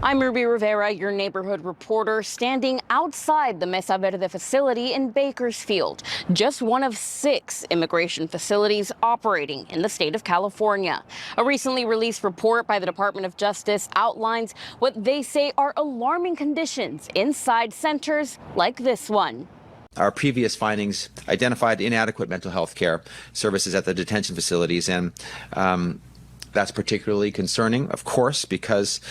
I'm Ruby Rivera, your neighborhood reporter, standing outside the Mesa Verde facility in Bakersfield, just one of 6 immigration facilities operating in the state of California. A recently released report by the Department of Justice outlines what they say are alarming conditions inside centers like this one. Our previous findings identified inadequate mental health care services at the detention facilities, and that's particularly concerning, of course, because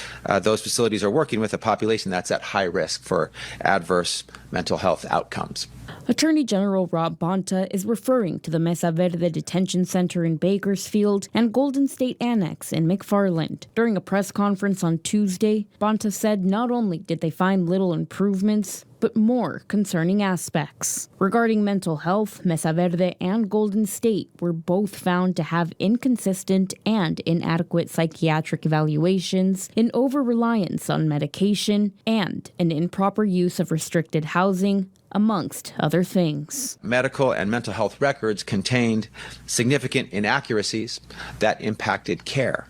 those facilities are working with a population that's at high risk for adverse mental health outcomes. Attorney General Rob Bonta is referring to the Mesa Verde Detention Center in Bakersfield and Golden State Annex in McFarland. During a press conference on Tuesday, Bonta said not only did they find little improvements, but more concerning aspects. Regarding mental health, Mesa Verde and Golden State were both found to have inconsistent and inadequate psychiatric evaluations, an over-reliance on medication, and an improper use of restricted housing, amongst other things. Medical and mental health records contained significant inaccuracies that impacted care.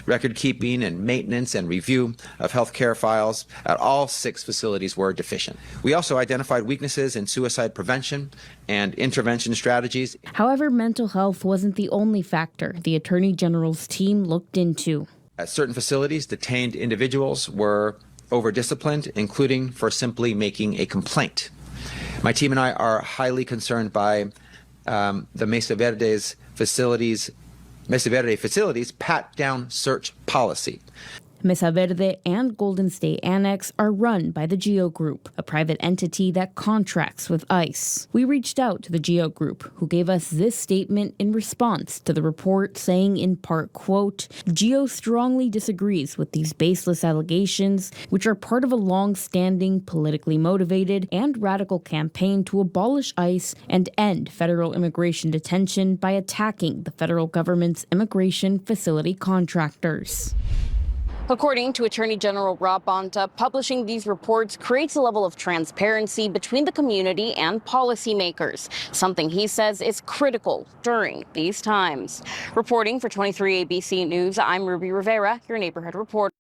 Record keeping and maintenance and review of healthcare files at all 6 facilities were deficient. We also identified weaknesses in suicide prevention and intervention strategies. However, mental health wasn't the only factor the Attorney General's team looked into. At certain facilities, detained individuals were over-disciplined, including for simply making a complaint. My team and I are highly concerned by the Mesa Verde facilities pat-down search policy. Mesa Verde and Golden State Annex are run by the GEO Group, a private entity that contracts with ICE. We reached out to the GEO Group, who gave us this statement in response to the report, saying in part, quote, "GEO strongly disagrees with these baseless allegations, which are part of a long-standing, politically motivated, and radical campaign to abolish ICE and end federal immigration detention by attacking the federal government's immigration facility contractors." According to Attorney General Rob Bonta, publishing these reports creates a level of transparency between the community and policymakers, something he says is critical during these times. Reporting for 23 ABC News, I'm Ruby Rivera, your neighborhood reporter.